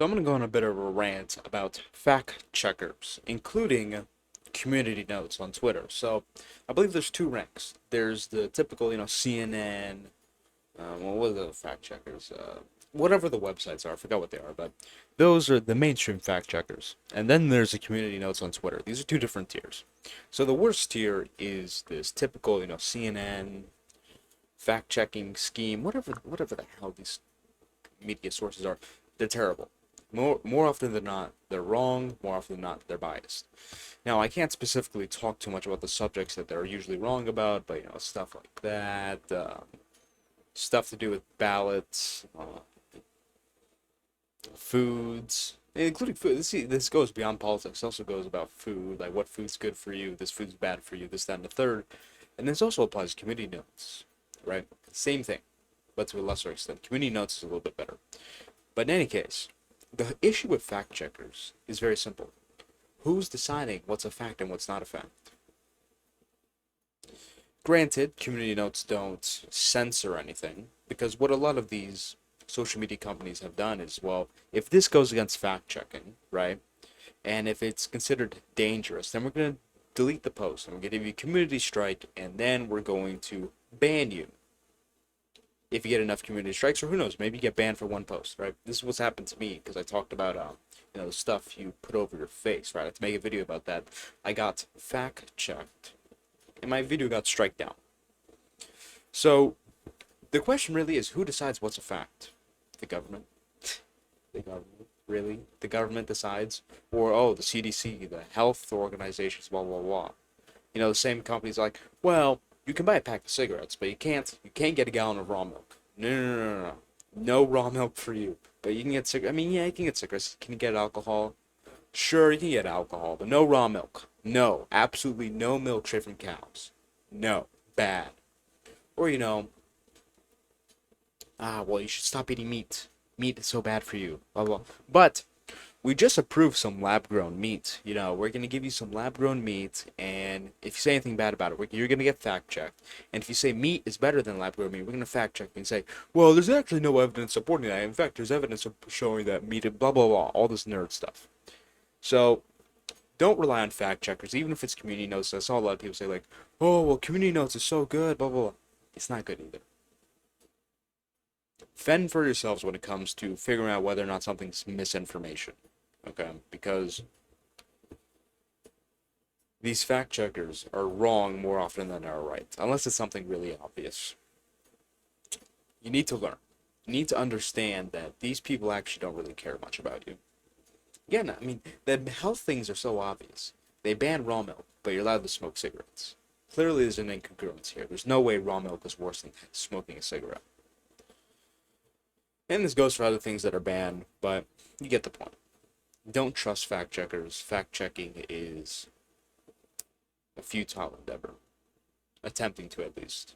So I'm going to go on a bit of a rant about fact checkers, including community notes on Twitter. So I believe there's two ranks. There's the typical, CNN, what are the fact checkers? Whatever the websites are, I forgot what they are, but those are the mainstream fact checkers. And then there's the community notes on Twitter. These are two different tiers. So the worst tier is this typical, CNN fact checking scheme, whatever the hell these media sources are. They're terrible. More often than not, they're wrong. More often than not, they're biased. Now, I can't specifically talk too much about the subjects that they're usually wrong about, but stuff like that, stuff to do with ballots, foods, including food. This goes beyond politics. It also goes about food, like what food's good for you, this food's bad for you, this, that, and the third. And this also applies to community notes, right? Same thing, but to a lesser extent. Community notes is a little bit better. But in any case, the issue with fact checkers is very simple. Who's deciding what's a fact and what's not a fact? Granted, community notes don't censor anything, because what a lot of these social media companies have done is, well, if this goes against fact checking, right, and if it's considered dangerous, then we're going to delete the post, and we're going to give you a community strike, and then we're going to ban you if you get enough community strikes, or who knows, maybe you get banned for one post, right? This is what's happened to me, because I talked about, the stuff you put over your face, right? I had to make a video about that. I got fact checked, and my video got strike down. So, the question really is, who decides what's a fact? The government? The government? Really? The government decides? Or, oh, the CDC, the health organizations, blah, blah, blah. The same companies like, well, you can buy a pack of cigarettes, but you can't get a gallon of raw milk. No. No raw milk for you. But you can get cigarettes. I mean, yeah, you can get cigarettes. Can you get alcohol? Sure, you can get alcohol, but no raw milk. No, absolutely no milk straight from cows. No, bad. Or, well, you should stop eating meat. Meat is so bad for you. Blah, blah. But we just approved some lab-grown meat. We're going to give you some lab-grown meat, and if you say anything bad about it, you're going to get fact-checked. And if you say meat is better than lab-grown meat, we're going to fact-check you and say, well, there's actually no evidence supporting that. In fact, there's evidence showing that meat, blah, blah, blah, all this nerd stuff. So, don't rely on fact-checkers, even if it's community notes. I saw a lot of people say, like, oh, well, community notes is so good, blah, blah, blah. It's not good either. Fend for yourselves when it comes to figuring out whether or not something's misinformation. Okay, because these fact checkers are wrong more often than they're right, unless it's something really obvious. You need to learn. You need to understand that these people actually don't really care much about you. Again, I mean, the health things are so obvious. They ban raw milk, but you're allowed to smoke cigarettes. Clearly, there's an incongruence here. There's no way raw milk is worse than smoking a cigarette. And this goes for other things that are banned, but you get the point. Don't trust fact checkers. Fact checking is a futile endeavor. Attempting to, at least.